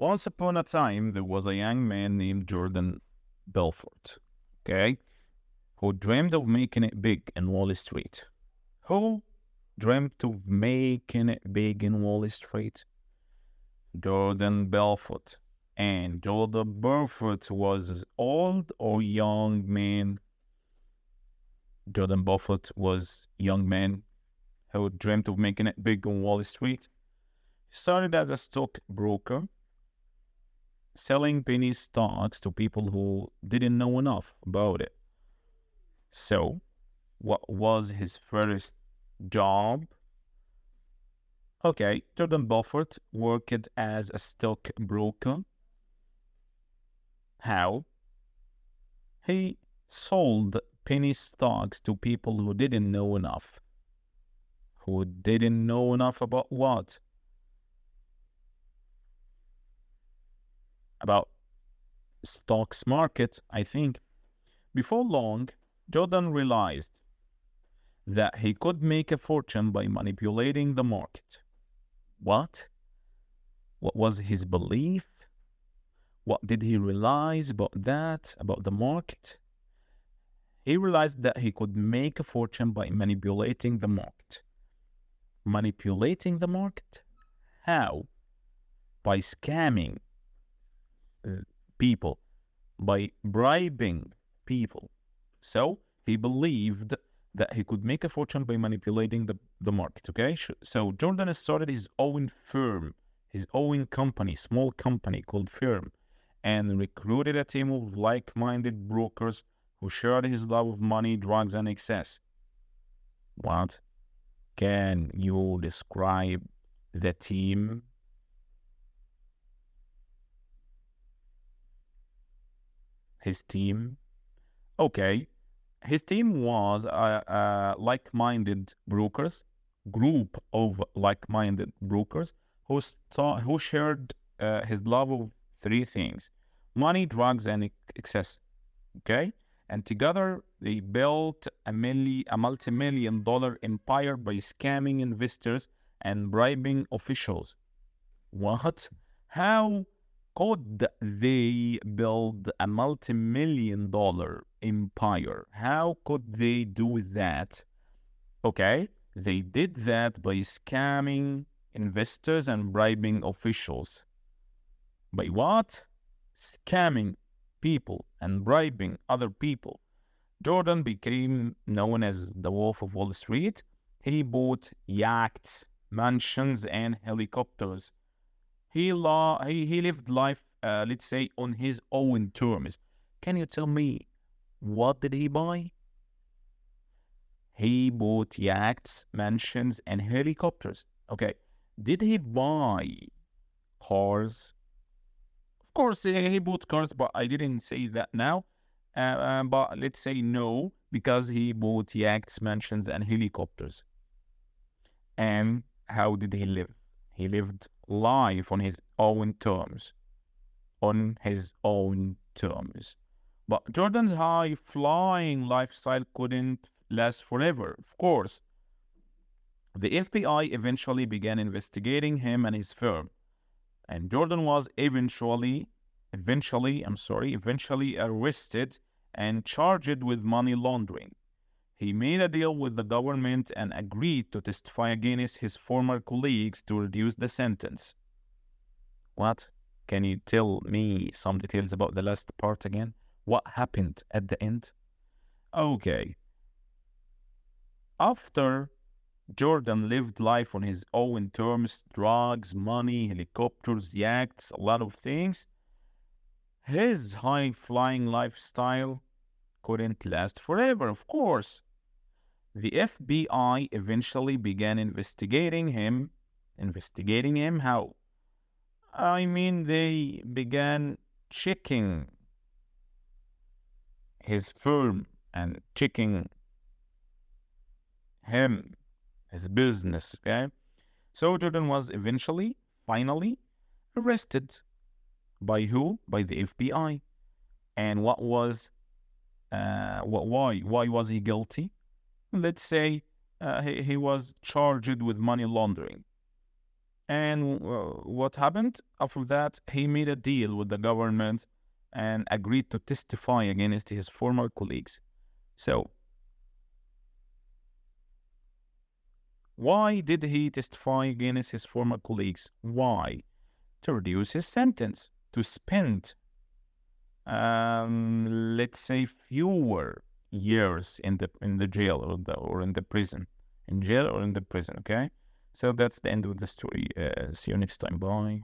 Once upon a time, there was a young man named Jordan Belfort, okay, who dreamed of making it big in Wall Street. Who dreamt of making it big in Wall Street? Jordan Belfort. And Jordan Belfort was old or young man? Jordan Belfort was young man who dreamt of making it big on Wall Street. He started as a stockbroker, selling penny stocks to people who didn't know enough about it. So, what was his first job? Okay, Jordan Belfort worked as a stockbroker. How? He sold penny stocks to people who didn't know enough. Who didn't know enough about what? About stocks market, I think. Before long, Jordan realized that he could make a fortune by manipulating the market. What? What was his belief? What did he realize about that, about the market? He realized that he could make a fortune by manipulating the market. Manipulating the market? How? By scamming people, by bribing people. So he believed that he could make a fortune by manipulating the market, okay? So Jordan started his own firm, his own company, small company called firm, and recruited a team of like-minded brokers who shared his love of money, drugs, and excess. What? Can you describe the team? His team? Okay. His team was like-minded brokers, group of like-minded brokers who shared his love of three things: money, drugs, and excess. Okay? And together they built a multi-million-dollar empire by scamming investors and bribing officials. What? How could they build a multi-million-dollar empire? How could they do that? Okay, they did that by scamming investors and bribing officials. By what? Scamming people and bribing other people. Jordan became known as the Wolf of Wall Street. He bought yachts, mansions, and helicopters. He lived life, let's say, on his own terms. Can you tell me, what did he buy? He bought yachts, mansions, and helicopters. Okay, did he buy cars? Of course, he bought cars, but I didn't say that now. But let's say no, because he bought yachts, mansions, and helicopters. And how did he live? He lived life on his own terms. On his own terms. But Jordan's high-flying lifestyle couldn't last forever, of course. The FBI eventually began investigating him and his firm. And Jordan was eventually arrested and charged with money laundering. He made a deal with the government and agreed to testify against his former colleagues to reduce the sentence. What? Can you tell me some details about the last part again? What happened at the end? Okay. After Jordan lived life on his own terms, drugs, money, helicopters, yachts, a lot of things, his high-flying lifestyle couldn't last forever, of course. The FBI eventually began investigating him. Investigating him? How? I mean, they began checking his firm and checking him, his business, okay? So Jordan was finally arrested. By who? By the FBI. And what was, why was he guilty? Let's say he was charged with money laundering. And what happened after that? He made a deal with the government and agreed to testify against his former colleagues. So, why did he testify against his former colleagues? Why? To reduce his sentence, to spend, let's say, fewer years in the jail or in the prison, in jail or in the prison. Okay, so that's the end of the story. See you next time. Bye.